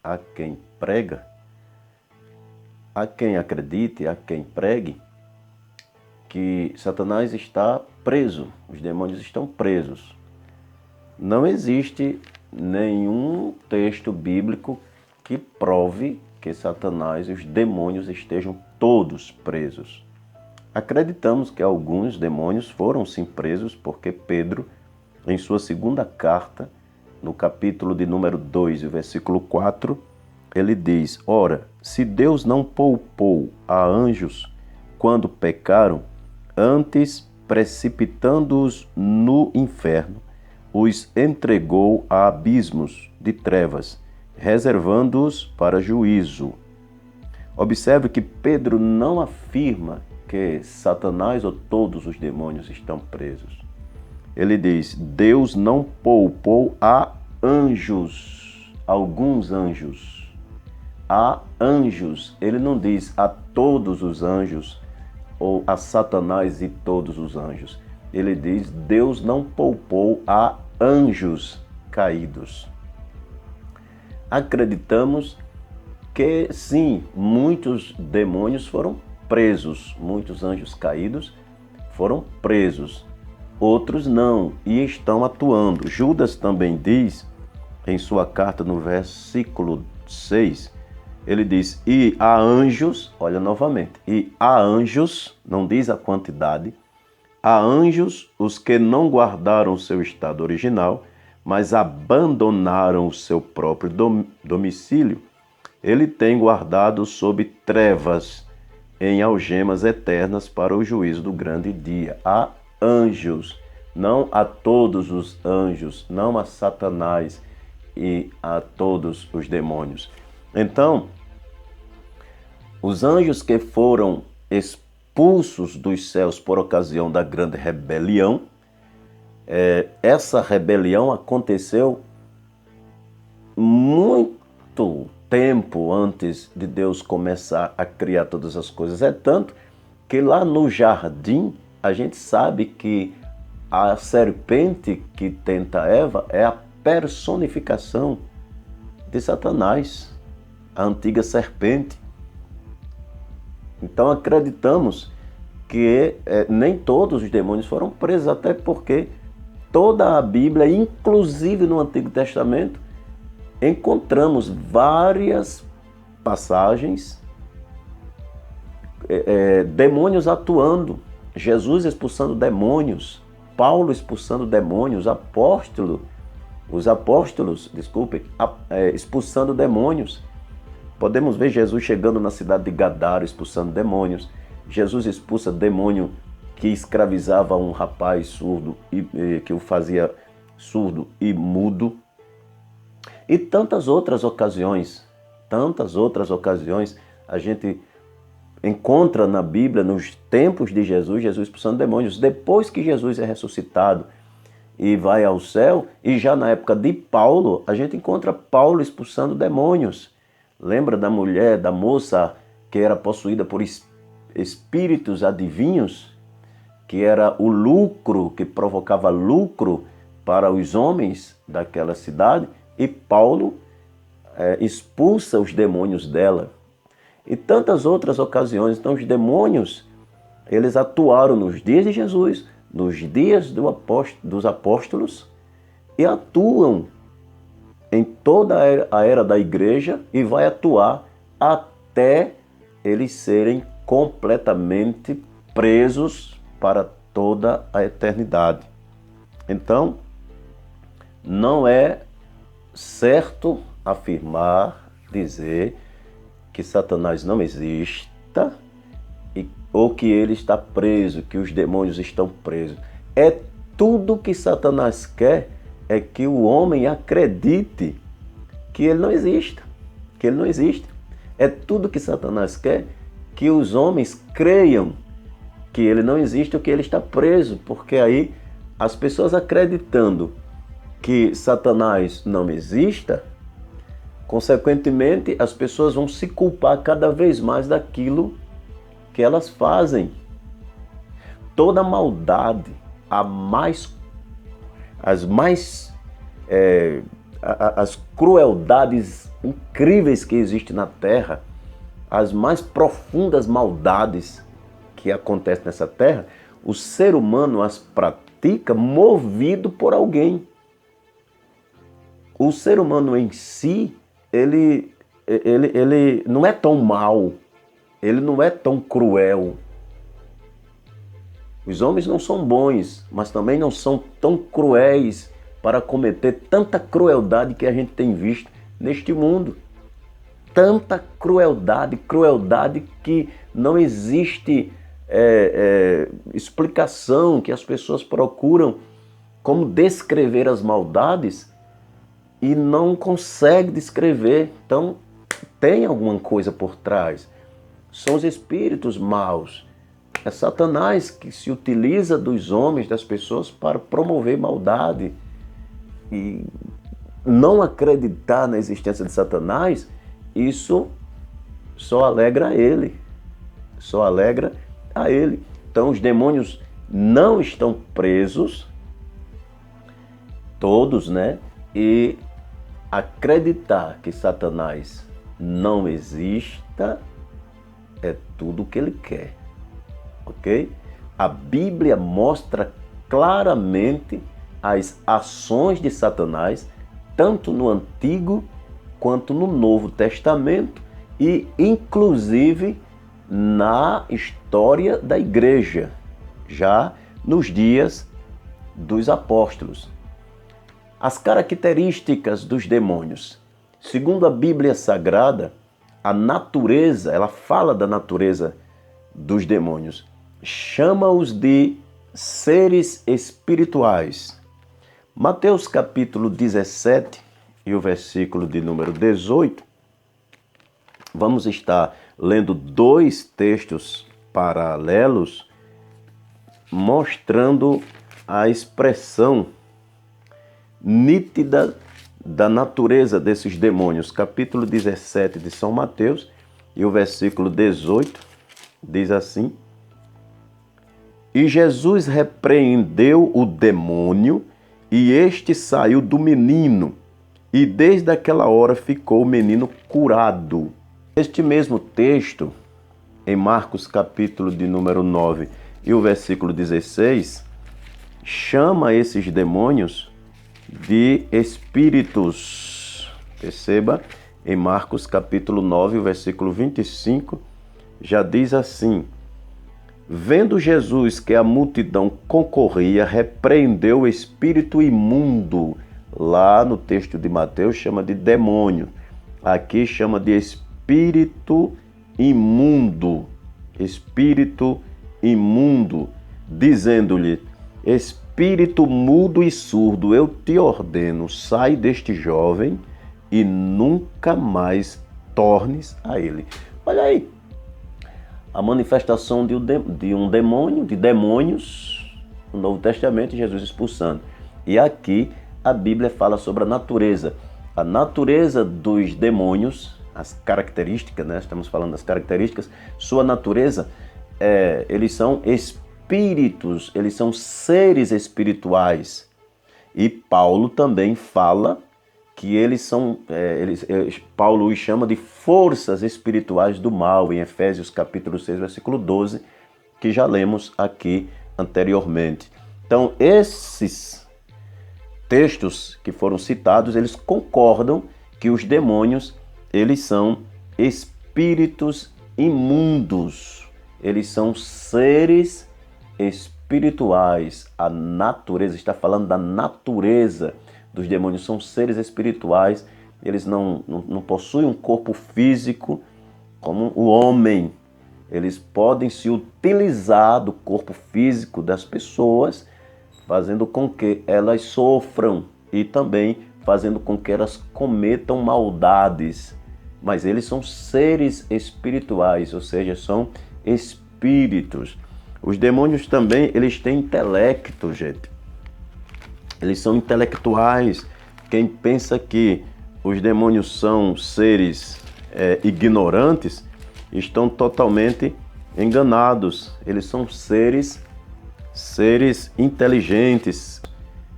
a quem prega, a quem acredite, a quem pregue, que Satanás está preso, os demônios estão presos. Não existe nenhum texto bíblico que prove que Satanás e os demônios estejam todos presos. Acreditamos que alguns demônios foram sim presos, porque Pedro, em sua segunda carta, no capítulo de número 2, o versículo 4, ele diz: ora, se Deus não poupou a anjos quando pecaram, antes, precipitando-os no inferno, os entregou a abismos de trevas, reservando-os para juízo. Observe que Pedro não afirma que Satanás ou todos os demônios estão presos. Ele diz: Deus não poupou a anjos, alguns anjos. A anjos, ele não diz a todos os anjos ou a Satanás e todos os anjos. Ele diz: Deus não poupou a anjos caídos. Acreditamos que sim, muitos demônios foram presos, muitos anjos caídos foram presos, outros não e estão atuando. Judas também diz, em sua carta no versículo 6, ele diz: e há anjos, olha novamente, e há anjos, não diz a quantidade, há anjos os que não guardaram o seu estado original, mas abandonaram o seu próprio domicílio. Ele tem guardado sob trevas, em algemas eternas para o juízo do grande dia. Há anjos, não a todos os anjos, não a Satanás e a todos os demônios. Então, os anjos que foram expulsos dos céus por ocasião da grande rebelião, essa rebelião aconteceu muito tempo antes de Deus começar a criar todas as coisas. É tanto que lá no jardim, a gente sabe que a serpente que tenta Eva é a personificação de Satanás, a antiga serpente. Então acreditamos que nem todos os demônios foram presos, até porque toda a Bíblia, inclusive no Antigo Testamento, encontramos várias passagens, demônios atuando, Jesus expulsando demônios, Paulo expulsando demônios, os apóstolos, expulsando demônios. Podemos ver Jesus chegando na cidade de Gadara, expulsando demônios. Jesus expulsa demônio que escravizava um rapaz surdo, que o fazia surdo e mudo. E tantas outras ocasiões a gente encontra na Bíblia, nos tempos de Jesus, Jesus expulsando demônios. Depois que Jesus é ressuscitado e vai ao céu, e já na época de Paulo, a gente encontra Paulo expulsando demônios. Lembra da mulher, da moça que era possuída por espíritos adivinhos, que era o lucro, que provocava lucro para os homens daquela cidade, e Paulo expulsa os demônios dela. E tantas outras ocasiões. Então os demônios, eles atuaram nos dias de Jesus, nos dias dos apóstolos, e atuam em toda a era da igreja e vai atuar até eles serem completamente presos para toda a eternidade. Então, não é certo afirmar, dizer que Satanás não exista ou que ele está preso, que os demônios estão presos. É tudo que Satanás quer é que o homem acredite que ele não exista, É tudo que Satanás quer, que os homens creiam que ele não existe ou que ele está preso, porque aí as pessoas acreditando que Satanás não exista, consequentemente as pessoas vão se culpar cada vez mais daquilo que elas fazem. Toda maldade, as mais as crueldades incríveis que existem na Terra, as mais profundas maldades que acontecem nessa Terra, o ser humano as pratica movido por alguém. O ser humano em si, ele não é tão mau, ele não é tão cruel. Os homens não são bons, mas também não são tão cruéis para cometer tanta crueldade que a gente tem visto neste mundo. Tanta crueldade que não existe explicação, que as pessoas procuram como descrever as maldades e não conseguem descrever. Então, tem alguma coisa por trás. São os espíritos maus. É Satanás que se utiliza dos homens, das pessoas, para promover maldade. E não acreditar na existência de Satanás, isso só alegra ele. Só alegra a ele. Então os demônios não estão presos, todos, né? E acreditar que Satanás não exista é tudo o que ele quer. Ok? A Bíblia mostra claramente as ações de Satanás, tanto no Antigo quanto no Novo Testamento e, inclusive, na história da igreja, já nos dias dos apóstolos. As características dos demônios. Segundo a Bíblia Sagrada, a natureza, ela fala da natureza dos demônios. Chama-os de seres espirituais. Mateus capítulo 17 e o versículo de número 18, vamos estar lendo dois textos paralelos mostrando a expressão nítida da natureza desses demônios. Capítulo 17 de São Mateus e o versículo 18 diz assim: E Jesus repreendeu o demônio, e este saiu do menino, e desde aquela hora ficou o menino curado. Este mesmo texto, em Marcos capítulo de número 9 e o versículo 16, chama esses demônios de espíritos. Perceba, em Marcos capítulo 9, o versículo 25, já diz assim: Vendo Jesus que a multidão concorria, repreendeu o espírito imundo. Lá no texto de Mateus chama de demônio. Aqui chama de espírito imundo. Espírito imundo. Dizendo-lhe: Espírito mudo e surdo, eu te ordeno, sai deste jovem e nunca mais tornes a ele. Olha aí. A manifestação de um demônio, de demônios, no Novo Testamento, Jesus expulsando. E aqui a Bíblia fala sobre a natureza. A natureza dos demônios, as características, né? Estamos falando das características. Sua natureza, eles são espíritos, eles são seres espirituais. E Paulo também fala que eles são, Paulo os chama de forças espirituais do mal, em Efésios capítulo 6, versículo 12, que já lemos aqui anteriormente. Então, esses textos que foram citados, eles concordam que os demônios, eles são espíritos imundos, eles são seres espirituais. A natureza, está falando da natureza dos demônios, são seres espirituais, eles não possuem um corpo físico como o homem. Eles podem se utilizar do corpo físico das pessoas, fazendo com que elas sofram e também fazendo com que elas cometam maldades. Mas eles são seres espirituais, ou seja, são espíritos. Os demônios também, eles têm intelecto, gente. Eles são intelectuais. Quem pensa que os demônios são seres ignorantes, estão totalmente enganados. Eles são seres inteligentes.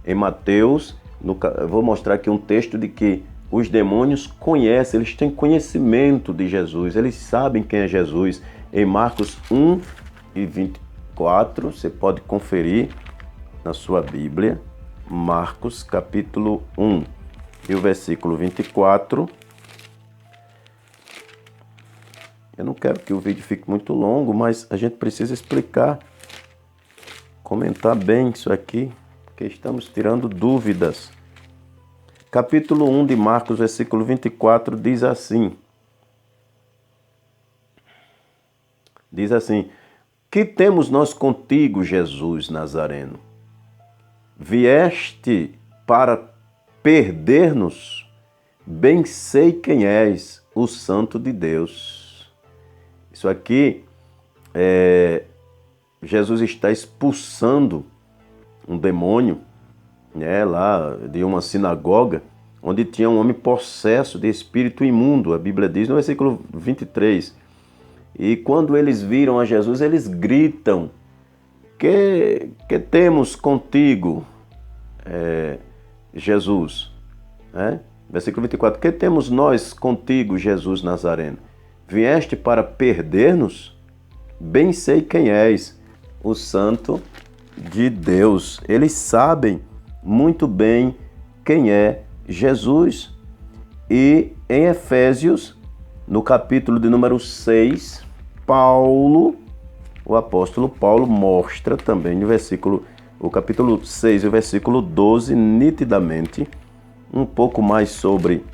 Em Mateus Eu vou mostrar aqui um texto de que os demônios conhecem, eles têm conhecimento de Jesus, eles sabem quem é Jesus. Em Marcos 1 e 24, você pode conferir na sua Bíblia, Marcos capítulo 1 e o versículo 24. Eu não quero que o vídeo fique muito longo, mas a gente precisa explicar, comentar bem isso aqui, porque estamos tirando dúvidas. Capítulo 1 de Marcos, versículo 24, diz assim. Diz assim: que temos nós contigo, Jesus Nazareno? Vieste para perder-nos? Bem sei quem és, o Santo de Deus. Isso aqui, Jesus está expulsando um demônio, lá de uma sinagoga, onde tinha um homem possesso de espírito imundo. A Bíblia diz no versículo 23. E quando eles viram a Jesus, eles gritam: que temos contigo, Jesus? Versículo 24. Que temos nós contigo, Jesus Nazareno? Vieste para perder-nos? Bem sei quem és, o Santo de Deus. Eles sabem muito bem quem é Jesus. E em Efésios, no capítulo de número 6, o apóstolo Paulo mostra também o capítulo 6 e o versículo 12, nitidamente, um pouco mais sobre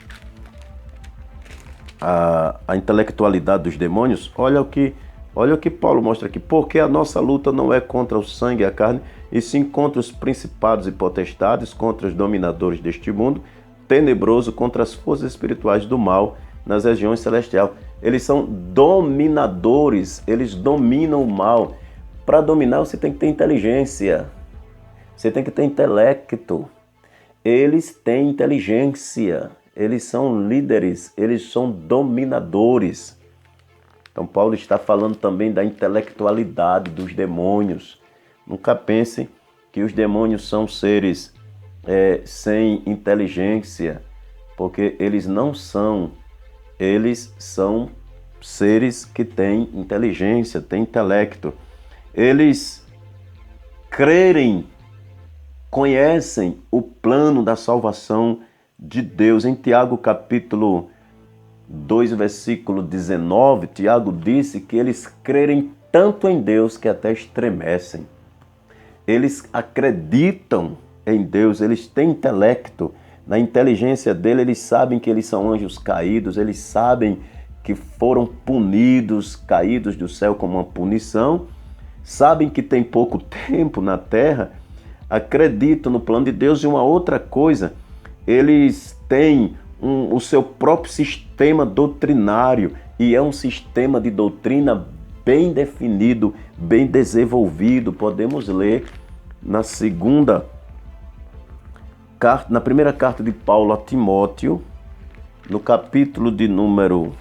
a intelectualidade dos demônios. Olha o que Paulo mostra aqui. Porque a nossa luta não é contra o sangue e a carne, e sim contra os principados e potestades, contra os dominadores deste mundo tenebroso, contra as forças espirituais do mal nas regiões celestiais. Eles são dominadores, eles dominam o mal. Para dominar você tem que ter inteligência, você tem que ter intelecto. Eles têm inteligência, eles são líderes, eles são dominadores. Então Paulo está falando também da intelectualidade dos demônios. Nunca pense que os demônios são seres sem inteligência, porque eles não são. Eles são seres que têm inteligência, têm intelecto. Eles conhecem o plano da salvação de Deus. Em Tiago capítulo 2, versículo 19, Tiago disse que eles crerem tanto em Deus que até estremecem. Eles acreditam em Deus, eles têm intelecto. Na inteligência dele, eles sabem que eles são anjos caídos, eles sabem que foram punidos, caídos do céu como uma punição, sabem que tem pouco tempo na terra, acreditam no plano de Deus. E uma outra coisa, eles têm o seu próprio sistema doutrinário, e é um sistema de doutrina bem definido, bem desenvolvido. Podemos ler na primeira carta de Paulo a Timóteo, no capítulo de número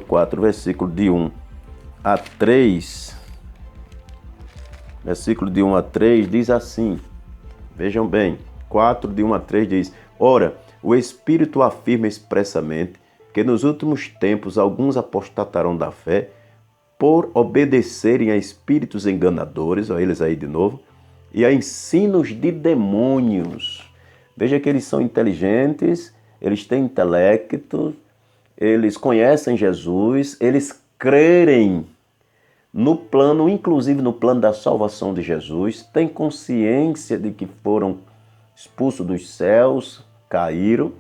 4, versículo de 1 a 3. Versículo de 1 a 3 diz assim, vejam bem, 4 de 1 a 3 diz: ora, o Espírito afirma expressamente que nos últimos tempos alguns apostatarão da fé por obedecerem a espíritos enganadores, olha eles aí de novo, e a ensinos de demônios. Veja que eles são inteligentes, eles têm intelecto, eles conhecem Jesus, eles crerem no plano, inclusive no plano da salvação de Jesus, têm consciência de que foram expulsos dos céus, caíram,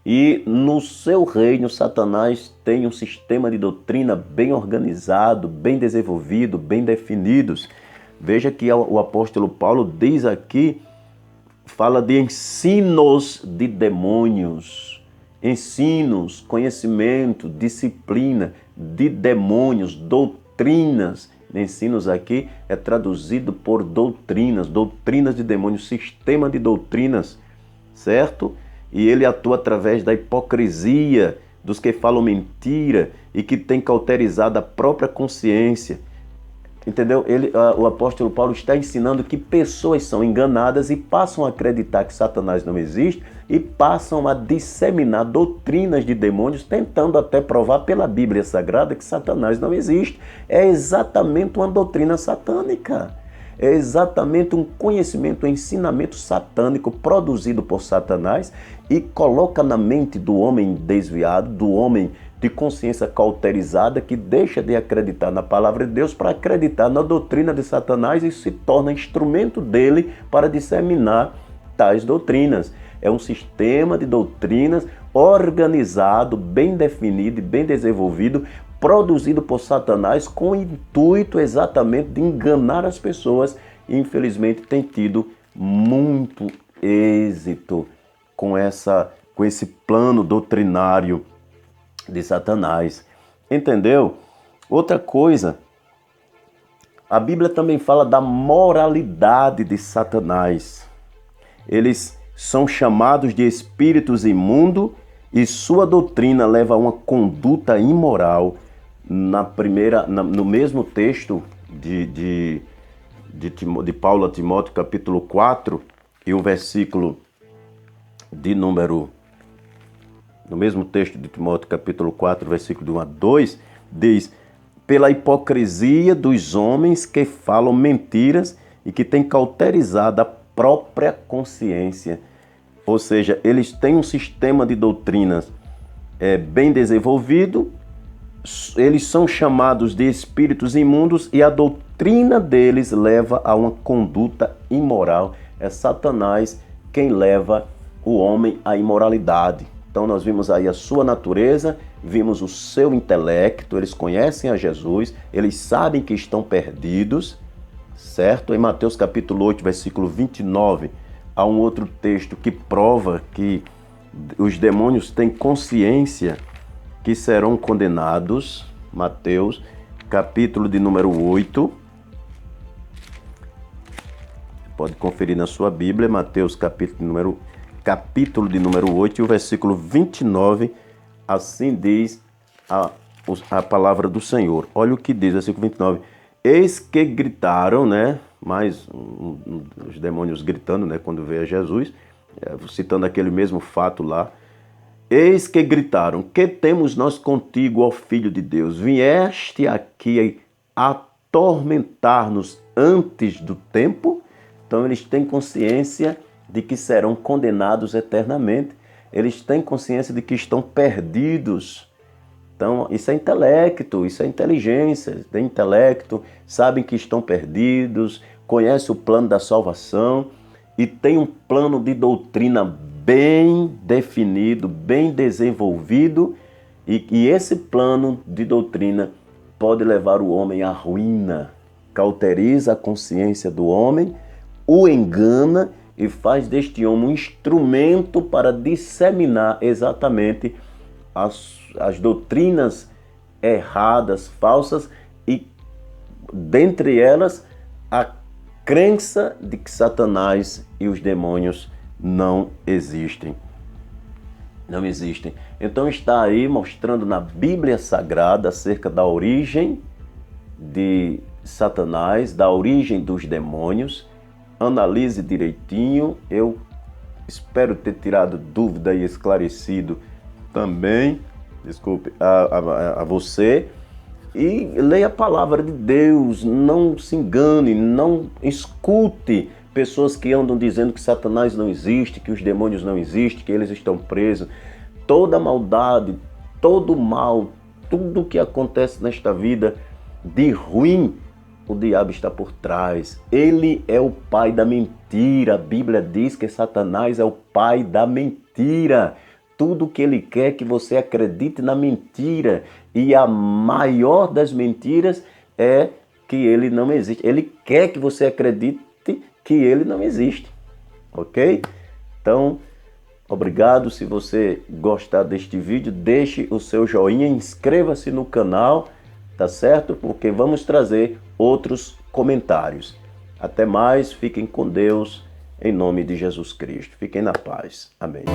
e no seu reino Satanás tem um sistema de doutrina bem organizado, bem desenvolvido, bem definidos. Veja que o apóstolo Paulo diz aqui, fala de ensinos de demônios, ensinos, conhecimento, disciplina de demônios, doutrinas. Ensinos aqui é traduzido por doutrinas, doutrinas de demônios, sistema de doutrinas, certo? E ele atua através da hipocrisia dos que falam mentira e que têm cauterizado a própria consciência. Entendeu? O apóstolo Paulo está ensinando que pessoas são enganadas e passam a acreditar que Satanás não existe e passam a disseminar doutrinas de demônios, tentando até provar pela Bíblia Sagrada que Satanás não existe. É exatamente uma doutrina satânica. É exatamente um conhecimento, um ensinamento satânico produzido por Satanás e coloca na mente do homem desviado, do homem de consciência cauterizada, que deixa de acreditar na palavra de Deus para acreditar na doutrina de Satanás e se torna instrumento dele para disseminar tais doutrinas. É um sistema de doutrinas organizado, bem definido e bem desenvolvido, produzido por Satanás com o intuito exatamente de enganar as pessoas e infelizmente tem tido muito êxito com esse plano doutrinário de Satanás. Entendeu? Outra coisa, a Bíblia também fala da moralidade de Satanás. Eles são chamados de espíritos imundos e sua doutrina leva a uma conduta imoral. No mesmo texto de Paulo a Timóteo, capítulo 4, e o versículo de número... No mesmo texto de Timóteo, capítulo 4, versículo de 1 a 2, diz: pela hipocrisia dos homens que falam mentiras e que têm cauterizado a própria consciência. Ou seja, eles têm um sistema de doutrinas bem desenvolvido, eles são chamados de espíritos imundos e a doutrina deles leva a uma conduta imoral. É Satanás quem leva o homem à imoralidade. Então nós vimos aí a sua natureza, vimos o seu intelecto, eles conhecem a Jesus, eles sabem que estão perdidos, certo? Em Mateus capítulo 8, versículo 29, há um outro texto que prova que os demônios têm consciência que serão condenados. Mateus capítulo de número 8, pode conferir na sua Bíblia, Mateus capítulo de número 8 e o versículo 29, assim diz a palavra do Senhor. Olha o que diz, versículo 29. Eis que gritaram, né? Mais os demônios gritando, né? Quando veio Jesus, citando aquele mesmo fato lá. Eis que gritaram: que temos nós contigo, ó Filho de Deus? Vieste aqui atormentar-nos antes do tempo? Então eles têm consciência de que serão condenados eternamente. Eles têm consciência de que estão perdidos. Então, isso é intelecto, isso é inteligência. Tem intelecto, sabem que estão perdidos, conhecem o plano da salvação e tem um plano de doutrina bem definido, bem desenvolvido, e esse plano de doutrina pode levar o homem à ruína. Cauteriza a consciência do homem, o engana e faz deste homem um instrumento para disseminar exatamente as doutrinas erradas, falsas, e dentre elas a crença de que Satanás e os demônios não existem. Não existem. Então está aí mostrando na Bíblia Sagrada acerca da origem de Satanás, da origem dos demônios. Analise direitinho. Eu espero ter tirado dúvida e esclarecido também, desculpe, a você. E leia a palavra de Deus, não se engane, não escute pessoas que andam dizendo que Satanás não existe, que os demônios não existem, que eles estão presos. Toda maldade, todo mal, tudo que acontece nesta vida de ruim, o diabo está por trás. Ele é o pai da mentira. A Bíblia diz que Satanás é o pai da mentira. Tudo que ele quer é que você acredite na mentira. E a maior das mentiras é que ele não existe. Ele quer que você acredite que ele não existe. Ok? Então, obrigado. Se você gostar deste vídeo, deixe o seu joinha, inscreva-se no canal, tá certo? Porque vamos trazer outros comentários. Até mais, fiquem com Deus, em nome de Jesus Cristo. Fiquem na paz. Amém.